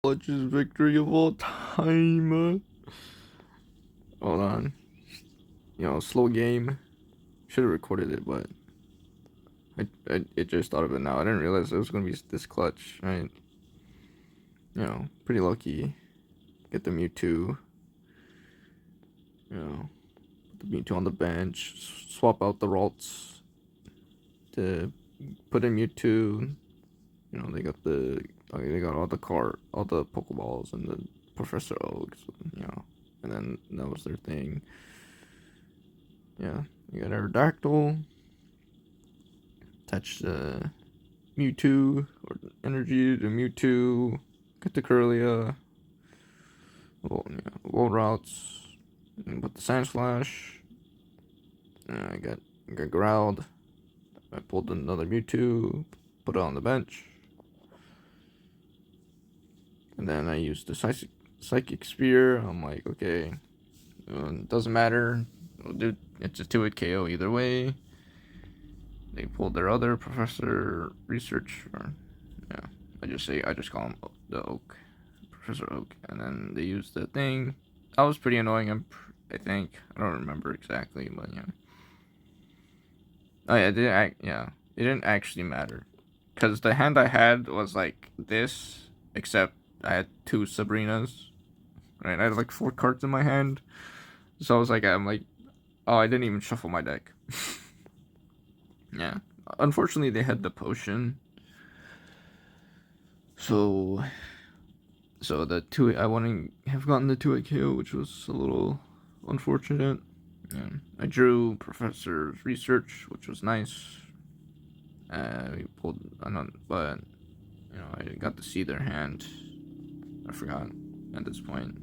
Largest victory of all time. Hold on. Slow game. Should have recorded it, but it just thought of it now. I didn't realize it was gonna be this clutch. Right? Pretty lucky. Get the Mewtwo. Put the Mewtwo on the bench. Swap out the Ralts to put in Mewtwo. They got all the Pokeballs and the Professor Oaks. And then that was their thing. Yeah, you got Aerodactyl. Attach the Mewtwo or energy to Mewtwo. Get the Kirlia. World routes. And put the Sand Slash. I got Growled. I pulled another Mewtwo. Put it on the bench. And then I used the Psychic Spear. I'm like, okay, doesn't matter. It's a 2-hit KO either way. They pulled their other Professor Research, or yeah, I just call him the Oak, Professor Oak, and then they used the thing. That was pretty annoying. I think I don't remember exactly, but yeah. Oh yeah, it didn't actually matter, because the hand I had was like this, except I had 2 Sabrinas. Right, I had like 4 cards in my hand, so I'm like, oh, I didn't even shuffle my deck. Yeah. Unfortunately, they had the potion. So the 2 I wouldn't have gotten the 2 KO, which was a little unfortunate. Yeah. I drew Professor's Research, which was nice. We pulled, but I got to see their hand. I forgot at this point.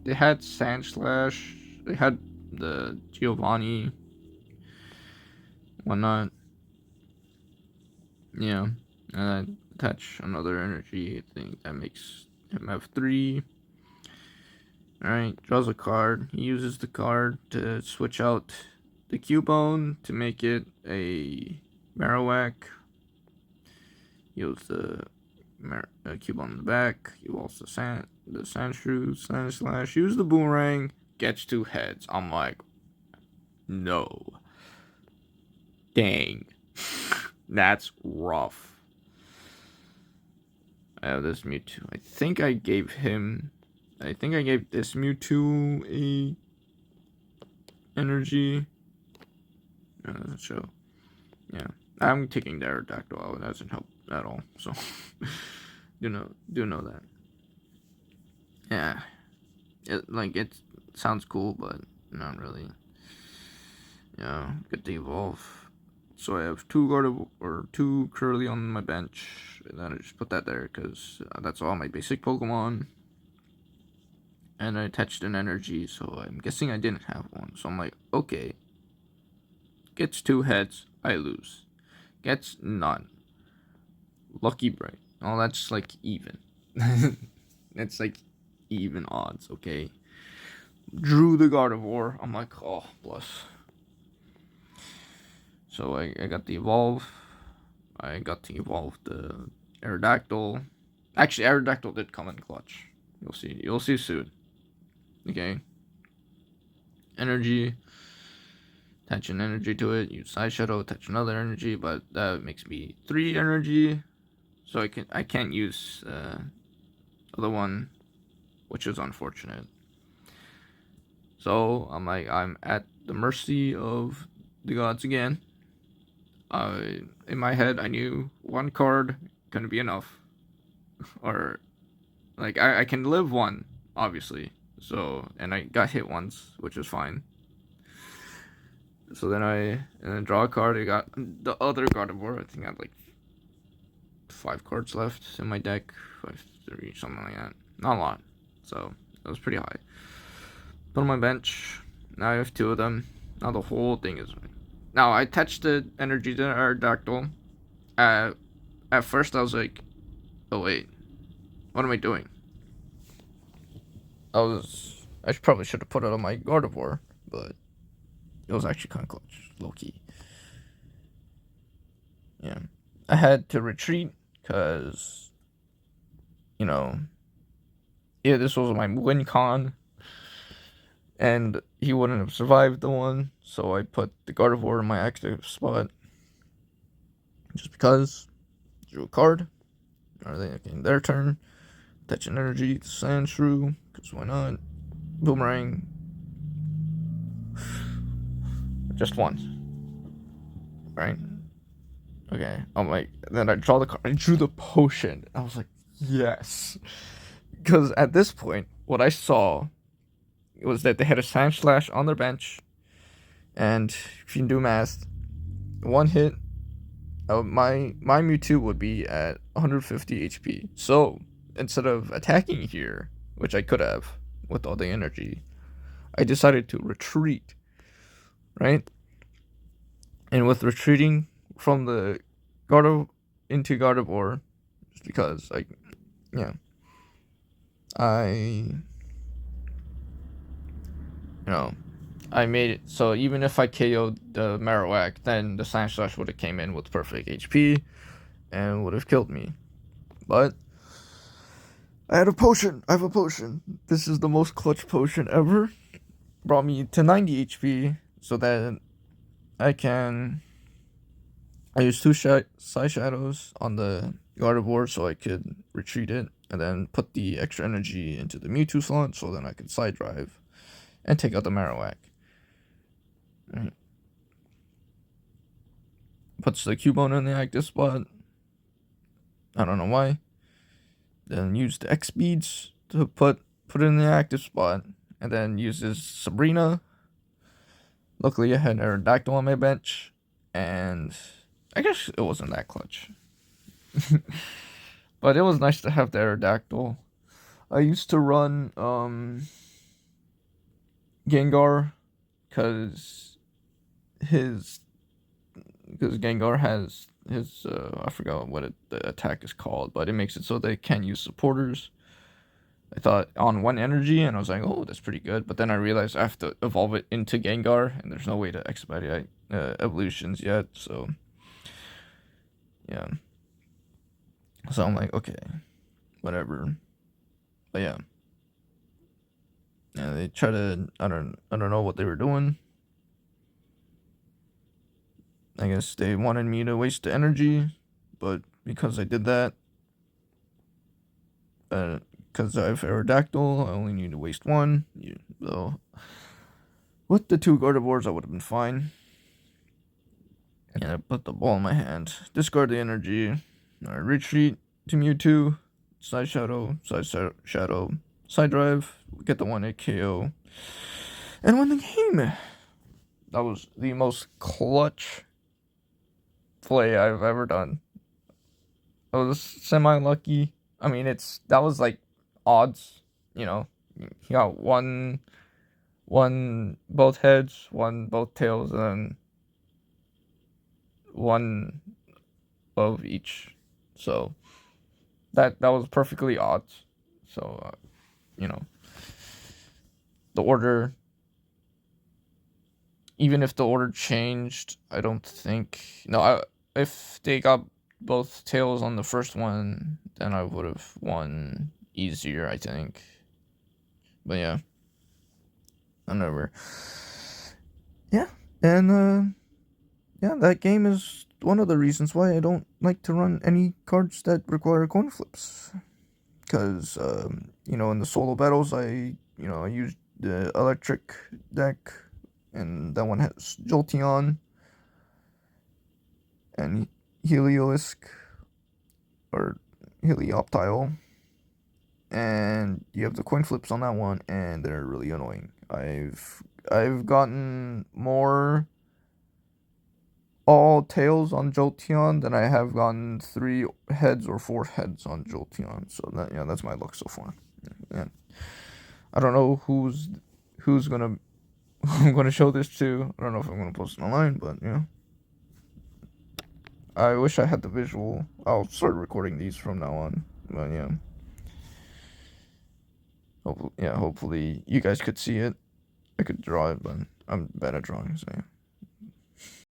They had Sand Slash. They had the Giovanni, whatnot. Yeah, and I attach another energy. I think that makes him have 3. Alright, draws a card. He uses the card to switch out the Cubone to make it a Marowak. He uses the Cubone in the back. He walks the Sandshrew, Sand Slash. Use the Boomerang. Gets 2 heads. I'm like, no. Dang. That's rough. I have this Mewtwo. I think I gave this Mewtwo a energy. No, it doesn't show. Yeah, I'm taking the Aerodactyl out. That doesn't help at all. So, do know that. Yeah, it sounds cool, but not really. Get to evolve. So I have 2 or 2 Curly on my bench, and then I just put that there because that's all my basic Pokemon. And I attached an energy, so I'm guessing I didn't have one. So I'm like, okay. Gets 2 heads, I lose. Gets none. Lucky Bright. Oh, that's like even. That's like even odds, okay? Drew the Gardevoir. I'm like, oh, plus. So I got the Evolve. I got to evolve the Aerodactyl. Actually, Aerodactyl did come in clutch. You'll see. You'll see soon. Okay. Energy. Attach an energy to it. Use Side Shadow. Attach another energy, but that makes me 3 energy. So I can't use other one, which is unfortunate. So I'm at the mercy of the gods again. In my head, I knew 1 card gonna be enough, or like I can live 1, obviously. So, and I got hit once, which is fine. So then I draw a card. I got the other Gardevoir. I think I had like 5 cards left in my deck, 5, 3, something like that. Not a lot, so it was pretty high. Put on my bench. Now I have 2 of them. Now the whole thing is. Now I attached the energy to Aerodactyl. At first I was like, oh wait, what am I doing? I probably should have put it on my Gardevoir, but it was actually kind of clutch, low key. Yeah, I had to retreat because you know, yeah, this was my win con, and he wouldn't have survived the one, so I put the Gardevoir in my active spot just because. Drew a card. Are they in their turn? Touch an energy, Sandshrew, because why not? Boomerang. Just once. Right? Okay. I'm like, then I draw the card. I drew the potion. I was like, yes. Because at this point, what I saw was that they had a Sandslash on their bench. And if you can do math, one hit, my Mewtwo would be at 150 HP. So instead of attacking here, which I could have with all the energy, I decided to retreat. Right? And with retreating from the into Gardevoir, just because I I made it so even if I KO'd the Marowak, then the Sandslash would have came in with perfect HP and would have killed me. But I have a potion. This is the most clutch potion ever. Brought me to 90 HP so that I used two Side Shadows on the Gardevoir so I could retreat it, and then put the extra energy into the Mewtwo slot so then I could Side Drive and take out the Marowak. Right. Puts the Cubone in the active spot. I don't know why. Then use the X speeds to put it in the active spot, and then uses Sabrina. Luckily, I had Aerodactyl on my bench, and I guess it wasn't that clutch. But it was nice to have the Aerodactyl. I used to run Gengar because Gengar has his I forgot what the attack is called, but it makes it so they can't use supporters. I thought on one energy, and I was like, oh, that's pretty good. But then I realized I have to evolve it into Gengar, and there's no way to expedite evolutions yet. So yeah. So I'm like, okay, whatever. But yeah. Yeah, they try to I don't know what they were doing. I guess they wanted me to waste the energy, but because I did that, because I have Aerodactyl, I only need to waste one. So with the two Gardevoirs, I would have been fine. And I put the ball in my hand, discard the energy, I retreat to Mewtwo, Side Shadow, Side Drive, get the 1-hit KO, and win the game. That was the most clutch play I've ever done. I was semi-lucky. I mean, that was like odds, you know. He got one both heads, one both tails, and one of each. So that was perfectly odds. So the order, even if the order changed, I don't think if they got both tails on the first one, then I would have won easier, I think. But yeah, whatever. Yeah, and yeah, that game is one of the reasons why I don't like to run any cards that require coin flips. Because in the solo battles, I use the electric deck, and that one has Jolteon and Heliolisk or Helioptile, and you have the coin flips on that one, and they're really annoying. I've gotten more all tails on Jolteon than I have gotten 3 heads or 4 heads on Jolteon. So that's my luck so far. Yeah. I don't know who's gonna I'm gonna show this to. I don't know if I'm gonna post it online, but yeah. I wish I had the visual. I'll start recording these from now on. But yeah. Hopefully you guys could see it. I could draw it, but I'm bad at drawing, so yeah.